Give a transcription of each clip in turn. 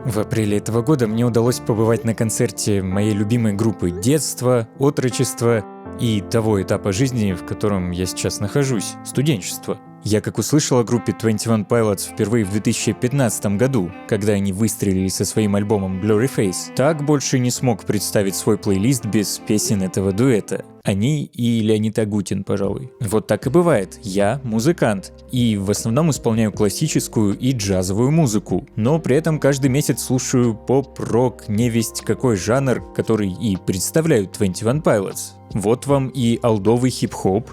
В апреле этого года мне удалось побывать на концерте моей любимой группы детства, отрочества и того этапа жизни, в котором я сейчас нахожусь – студенчество. Я как услышал о группе 21 Pilots впервые в 2015 году, когда они выстрелили со своим альбомом Blurry Face, так больше не смог представить свой плейлист без песен этого дуэта. Они и Леонид Агутин, пожалуй. Вот так и бывает. Я музыкант, и в основном исполняю классическую и джазовую музыку, но при этом каждый месяц слушаю поп-рок, невесть какой жанр, который и представляют 21 Pilots. Вот вам и олдовый хип-хоп,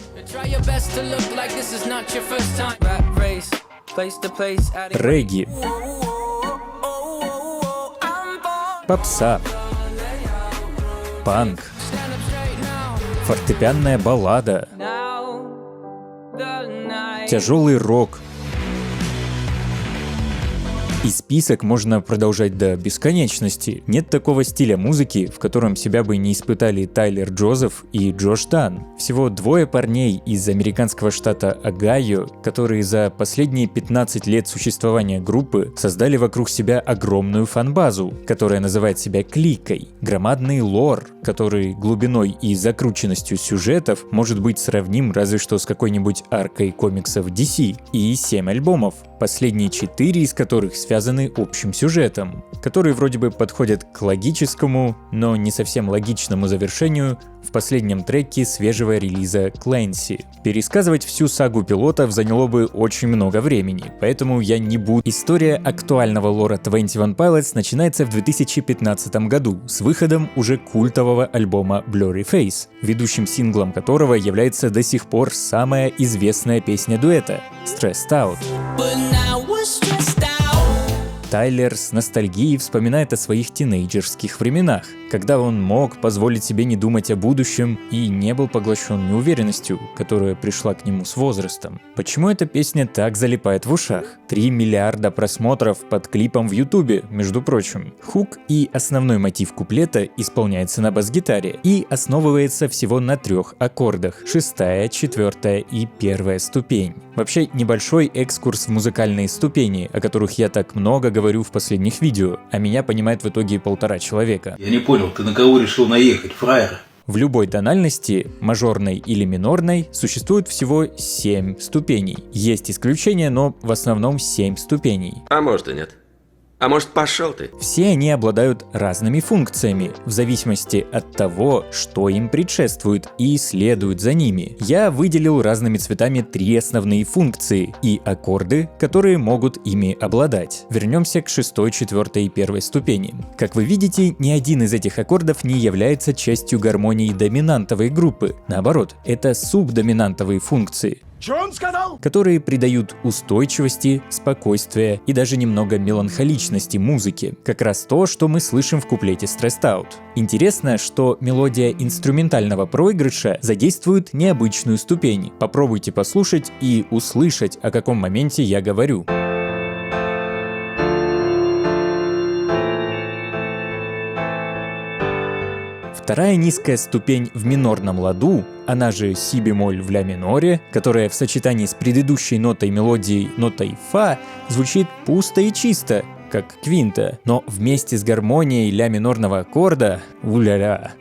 регги, попса, панк, фортепианная баллада, тяжелый рок. И список можно продолжать до бесконечности. Нет такого стиля музыки, в котором себя бы не испытали Тайлер Джозеф и Джош Дан. Всего двое парней из американского штата Огайо, которые за последние 15 лет существования группы создали вокруг себя огромную фан-базу, которая называет себя кликой. Громадный лор, который глубиной и закрученностью сюжетов может быть сравним разве что с какой-нибудь аркой комиксов DC. И 7 альбомов, последние 4 из которых связаны общим сюжетом, которые вроде бы подходят к логическому, но не совсем логичному завершению в последнем треке свежего релиза Clancy. Пересказывать всю сагу пилотов заняло бы очень много времени, поэтому я не буду. История актуального лора 21 Pilots начинается в 2015 году с выходом уже культового альбома Blurry Face, ведущим синглом которого является до сих пор самая известная песня дуэта — Stressed Out. Тайлер с ностальгией вспоминает о своих тинейджерских временах, когда он мог позволить себе не думать о будущем и не был поглощен неуверенностью, которая пришла к нему с возрастом. Почему эта песня так залипает в ушах? 3 миллиарда просмотров под клипом в Ютубе, между прочим. Хук и основной мотив куплета исполняется на бас-гитаре и основывается всего на 3 аккордах: 6-я, 4-я и 1-я ступень. Вообще небольшой экскурс в музыкальные ступени, о которых я так много говорю в последних видео, а меня понимает в итоге 1,5 человека. Я не понял, ты на кого решил наехать, фраер? В любой тональности, мажорной или минорной, существует всего 7 ступеней. Есть исключения, но в основном 7 ступеней. А может и нет. А может, пошел ты? Все они обладают разными функциями, в зависимости от того, что им предшествует и следует за ними. Я выделил разными цветами 3 основные функции и аккорды, которые могут ими обладать. Вернемся к 6-й, 4-й и 1-й ступени. Как вы видите, ни один из этих аккордов не является частью гармонии доминантовой группы. Наоборот, это субдоминантовые функции, которые придают устойчивости, спокойствия и даже немного меланхоличности музыке. Как раз то, что мы слышим в куплете Stressed Out. Интересно, что мелодия инструментального проигрыша задействует необычную ступень. Попробуйте послушать и услышать, о каком моменте я говорю. Вторая низкая ступень в минорном ладу, она же си-бемоль в ля-миноре, которая в сочетании с предыдущей нотой мелодии, нотой фа, звучит пусто и чисто, как квинта, но вместе с гармонией ля-минорного аккорда, у-ля-ля,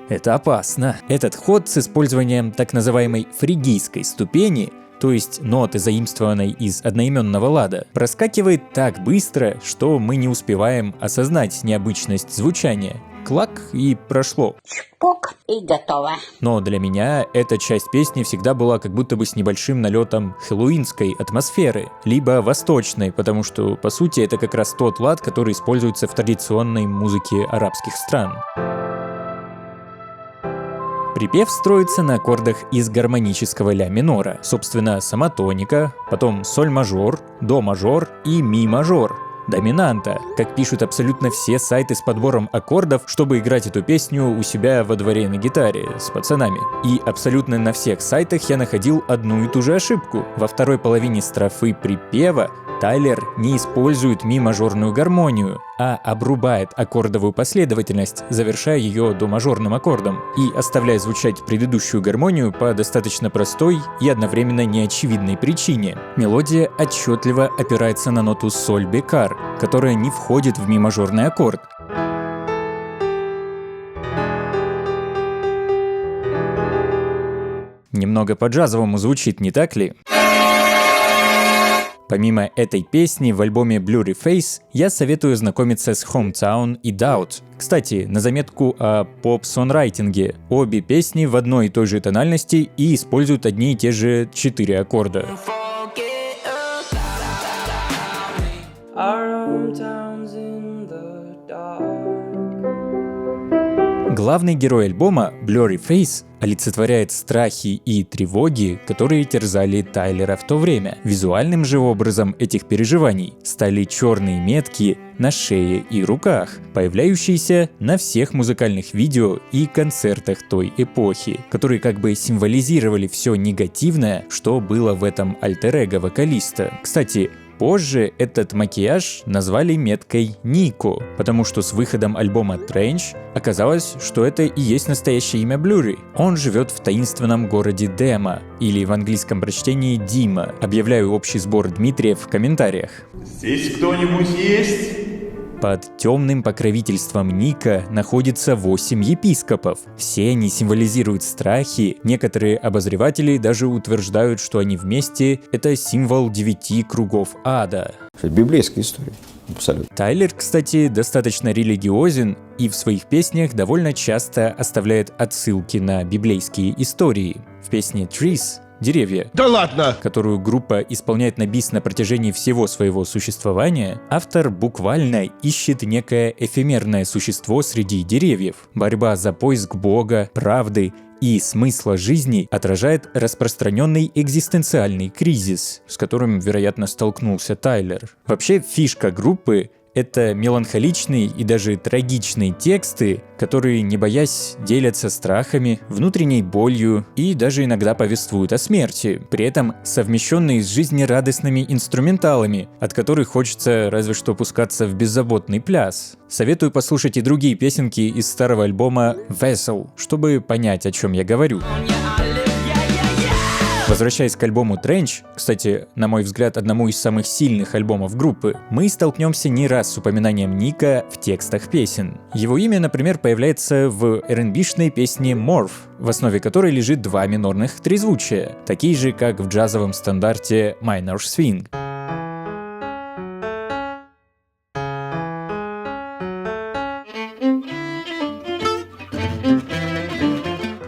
это опасно. Этот ход с использованием так называемой фригийской ступени, то есть ноты, заимствованной из одноименного лада, проскакивает так быстро, что мы не успеваем осознать необычность звучания. Клак, и прошло. Чпок, и готово. Но для меня эта часть песни всегда была как будто бы с небольшим налетом хэллоуинской атмосферы, либо восточной, потому что, по сути, это как раз тот лад, который используется в традиционной музыке арабских стран. Припев строится на аккордах из гармонического ля минора, собственно, сама тоника, потом соль мажор, до мажор и ми мажор. Доминанта, как пишут абсолютно все сайты с подбором аккордов, чтобы играть эту песню у себя во дворе на гитаре с пацанами. И абсолютно на всех сайтах я находил одну и ту же ошибку. Во второй половине строфы припева Тайлер не использует ми-мажорную гармонию, а обрубает аккордовую последовательность, завершая ее до-мажорным аккордом и оставляя звучать предыдущую гармонию по достаточно простой и одновременно неочевидной причине. Мелодия отчетливо опирается на ноту соль-бекар, которая не входит в ми-мажорный аккорд. Немного по-джазовому звучит, не так ли? Помимо этой песни в альбоме Blurry Face я советую ознакомиться с Hometown и Doubt. Кстати, на заметку о поп-сонрайтинге. Обе песни в одной и той же тональности и используют одни и те же 4 аккорда. Главный герой альбома, Blurry Face, олицетворяет страхи и тревоги, которые терзали Тайлера в то время. Визуальным же образом этих переживаний стали черные метки на шее и руках, появляющиеся на всех музыкальных видео и концертах той эпохи, которые как бы символизировали все негативное, что было в этом альтер-эго вокалиста. Кстати, позже этот макияж назвали меткой Нико, потому что с выходом альбома Trench оказалось, что это и есть настоящее имя Blurry. Он живет в таинственном городе Дема, или в английском прочтении Дима. Объявляю общий сбор Дмитрия в комментариях. Здесь кто-нибудь есть? Под темным покровительством Ника находится 8 епископов. Все они символизируют страхи, некоторые обозреватели даже утверждают, что они вместе — это символ 9 кругов ада. Это библейская история, абсолютно. Тайлер, кстати, достаточно религиозен и в своих песнях довольно часто оставляет отсылки на библейские истории. В песне Trees «Деревья», Да ладно! которую группа исполняет на бис на протяжении всего своего существования, автор буквально ищет некое эфемерное существо среди деревьев. Борьба за поиск Бога, правды и смысла жизни отражает распространенный экзистенциальный кризис, с которым, вероятно, столкнулся Тайлер. Вообще, фишка группы — это меланхоличные и даже трагичные тексты, которые, не боясь, делятся страхами, внутренней болью и даже иногда повествуют о смерти, при этом совмещенные с жизнерадостными инструменталами, от которых хочется разве что пускаться в беззаботный пляс. Советую послушать и другие песенки из старого альбома Vessel, чтобы понять, о чем я говорю. Возвращаясь к альбому Trench, кстати, на мой взгляд, одному из самых сильных альбомов группы, мы столкнемся не раз с упоминанием Ника в текстах песен. Его имя, например, появляется в R&B-шной песне Morph, в основе которой лежит 2 минорных трезвучия, такие же, как в джазовом стандарте Minor Swing.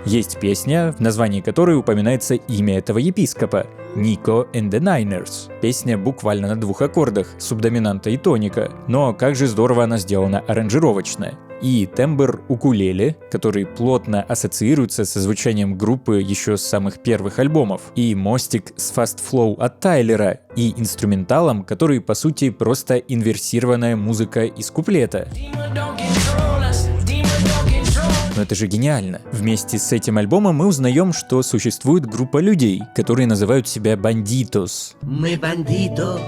Есть песня, в названии которой упоминается имя этого епископа — Nico and the Niners. Песня буквально на 2 аккордах, субдоминанта и тоника, но как же здорово она сделана аранжировочно. И тембр укулеле, который плотно ассоциируется со звучанием группы еще с самых первых альбомов, и мостик с Fast Flow от Тайлера, и инструменталом, который по сути просто инверсированная музыка из куплета. Но это же гениально. Вместе с этим альбомом мы узнаем, что существует группа людей, которые называют себя бандитос. Мы бандито,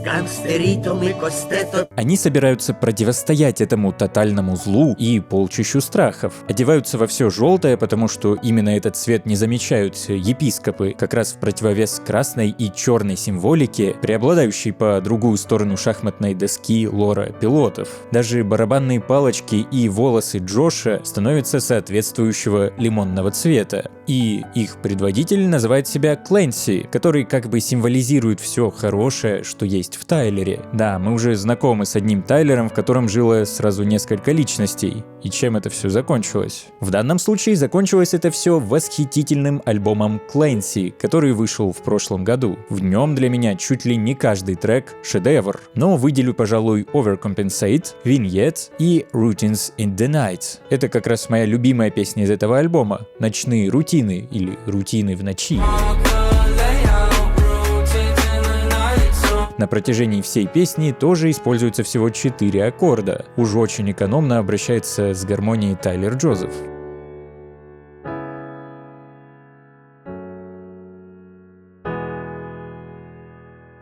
гангстерито, мы костето. Они собираются противостоять этому тотальному злу и полчищу страхов. Одеваются во все желтое, потому что именно этот цвет не замечают епископы, как раз в противовес красной и черной символике, преобладающей по другую сторону шахматной доски лора пилотов. Даже барабанные палочки и волосы Джоша становятся соответствующего лимонного цвета. И их предводитель называет себя Кленси, который как бы символизирует все хорошее, что есть в Тайлере. Да, мы уже знакомы с одним Тайлером, в котором жило сразу несколько личностей. И чем это все закончилось? В данном случае закончилось это все восхитительным альбомом Clancy, который вышел в прошлом году. В нем для меня чуть ли не каждый трек шедевр, но выделю, пожалуй, Overcompensate, Vignette и Routines in the Night. Это как раз моя любимая песня из этого альбома. Ночные рутины или рутины в ночи. На протяжении всей песни тоже используется всего 4 аккорда. Уж очень экономно обращается с гармонией Тайлер Джозеф.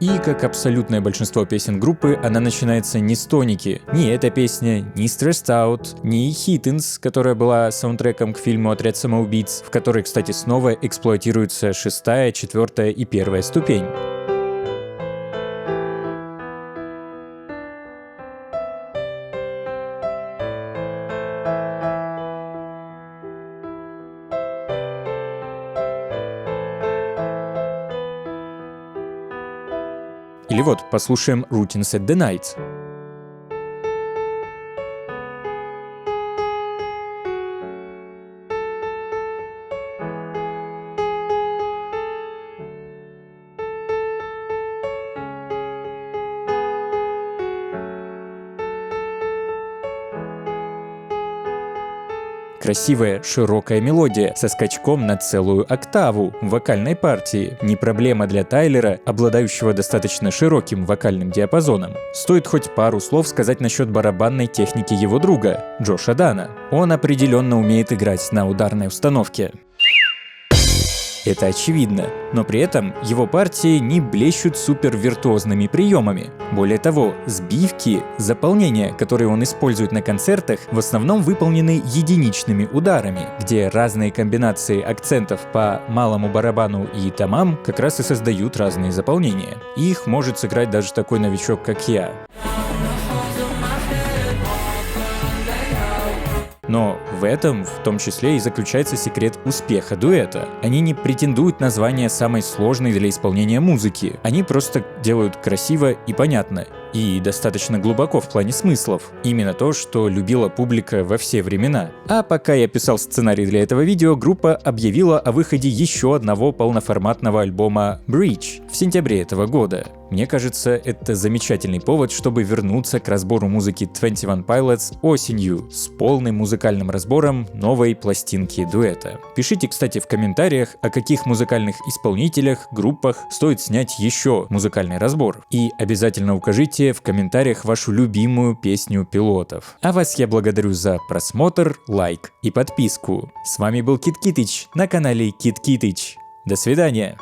И, как абсолютное большинство песен группы, она начинается не с тоники. Ни эта песня, ни Stressed Out, ни Hittens, которая была саундтреком к фильму «Отряд самоубийц», в которой, кстати, снова эксплуатируются 6-я, 4-я и 1-я ступень. Или вот, послушаем Routines at the Night. Красивая, широкая мелодия со скачком на целую октаву в вокальной партии. Не проблема для Тайлера, обладающего достаточно широким вокальным диапазоном. Стоит хоть пару слов сказать насчет барабанной техники его друга, Джоша Дана. Он определенно умеет играть на ударной установке. Это очевидно, но при этом его партии не блещут супервиртуозными приемами. Более того, сбивки, заполнения, которые он использует на концертах, в основном выполнены единичными ударами, где разные комбинации акцентов по малому барабану и томам как раз и создают разные заполнения. Их может сыграть даже такой новичок, как я. Но в этом в том числе и заключается секрет успеха дуэта. Они не претендуют на звание самой сложной для исполнения музыки. Они просто делают красиво и понятно. И достаточно глубоко в плане смыслов. Именно то, что любила публика во все времена. А пока я писал сценарий для этого видео, группа объявила о выходе еще одного полноформатного альбома Bridge в сентябре этого года. Мне кажется, это замечательный повод, чтобы вернуться к разбору музыки 21 Pilots осенью с полным музыкальным разбором новой пластинки дуэта. Пишите, кстати, в комментариях, о каких музыкальных исполнителях, группах стоит снять еще музыкальный разбор. И обязательно укажите в комментариях вашу любимую песню Пилотов. А вас я благодарю за просмотр, лайк и подписку. С вами был Кит Китыч на канале Кит Китыч. До свидания!